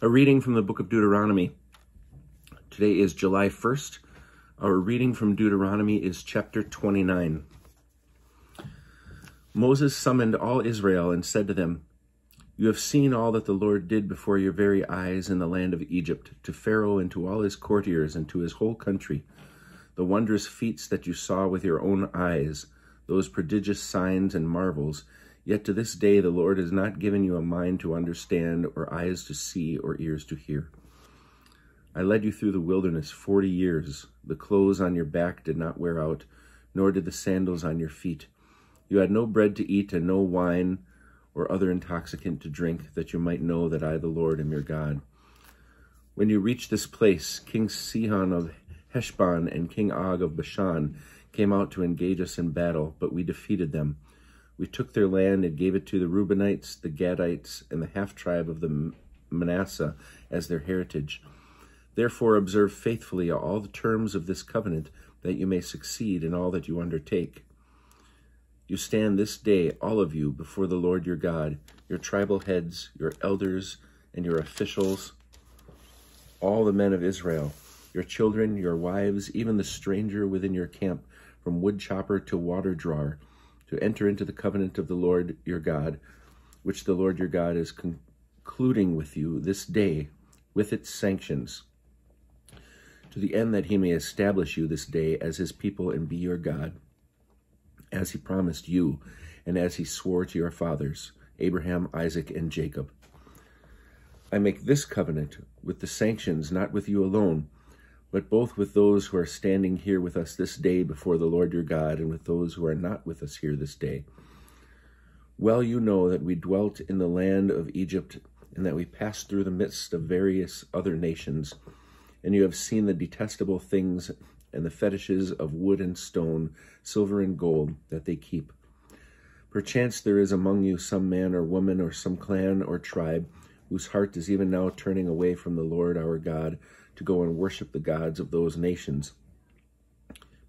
A reading from the book of Deuteronomy. Today is July 1st. Our reading from Deuteronomy is chapter 29. Moses summoned all Israel and said to them, "You have seen all that the Lord did before your very eyes in the land of Egypt, to Pharaoh and to all his courtiers and to his whole country, the wondrous feats that you saw with your own eyes, those prodigious signs and marvels. Yet to this day the Lord has not given you a mind to understand, or eyes to see, or ears to hear. I led you through the wilderness 40 years. The clothes on your back did not wear out, nor did the sandals on your feet. You had no bread to eat and no wine or other intoxicant to drink, that you might know that I, the Lord, am your God. When you reached this place, King Sihon of Heshbon and King Og of Bashan came out to engage us in battle, but we defeated them. We took their land and gave it to the Reubenites, the Gadites, and the half-tribe of the Manasseh as their heritage. Therefore observe faithfully all the terms of this covenant, that you may succeed in all that you undertake. You stand this day, all of you, before the Lord your God, your tribal heads, your elders, and your officials, all the men of Israel, your children, your wives, even the stranger within your camp, from woodchopper to water drawer, to enter into the covenant of the Lord your God, which the Lord your God is concluding with you this day, with its sanctions, to the end that he may establish you this day as his people and be your God, as he promised you, and as he swore to your fathers, Abraham, Isaac, and Jacob. I make this covenant with the sanctions, not with you alone, but both with those who are standing here with us this day before the Lord your God, and with those who are not with us here this day. Well you know that we dwelt in the land of Egypt, and that we passed through the midst of various other nations, and you have seen the detestable things and the fetishes of wood and stone, silver and gold, that they keep. Perchance there is among you some man or woman or some clan or tribe whose heart is even now turning away from the Lord our God to go and worship the gods of those nations.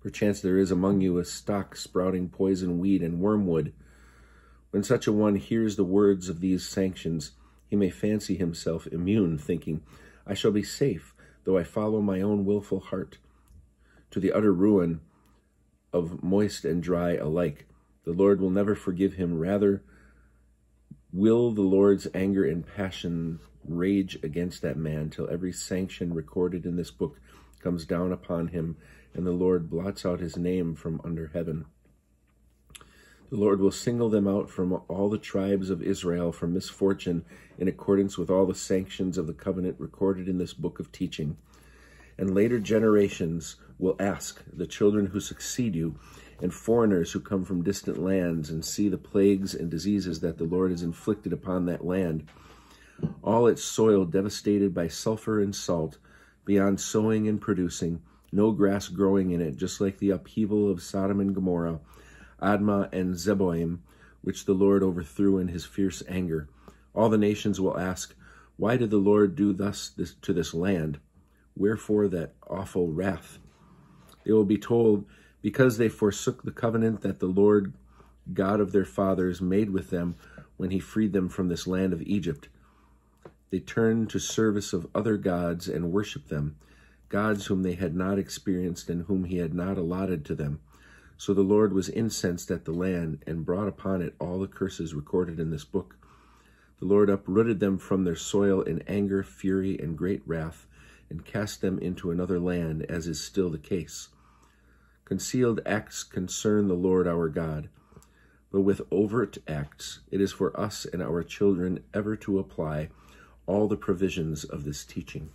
Perchance there is among you a stock sprouting poison weed and wormwood. When such a one hears the words of these sanctions, he may fancy himself immune, thinking, I shall be safe, though I follow my own willful heart, to the utter ruin of moist and dry alike. The Lord will never forgive him. Rather, will the Lord's anger and passion rage against that man till every sanction recorded in this book comes down upon him, and the Lord blots out his name from under heaven. The Lord will single them out from all the tribes of Israel for misfortune, in accordance with all the sanctions of the covenant recorded in this book of teaching. And later generations will ask the children who succeed you, and foreigners who come from distant lands, and see the plagues and diseases that the Lord has inflicted upon that land, all its soil devastated by sulfur and salt, beyond sowing and producing, no grass growing in it, just like the upheaval of Sodom and Gomorrah, Admah and Zeboim, which the Lord overthrew in his fierce anger. All the nations will ask, why did the Lord do thus to this land? Wherefore that awful wrath? They will be told, because they forsook the covenant that the Lord God of their fathers made with them when he freed them from this land of Egypt. They turned to service of other gods and worshiped them, gods whom they had not experienced and whom he had not allotted to them. So the Lord was incensed at the land and brought upon it all the curses recorded in this book. The Lord uprooted them from their soil in anger, fury, and great wrath, and cast them into another land, as is still the case. Concealed acts concern the Lord our God, but with overt acts it is for us and our children ever to apply all the provisions of this teaching.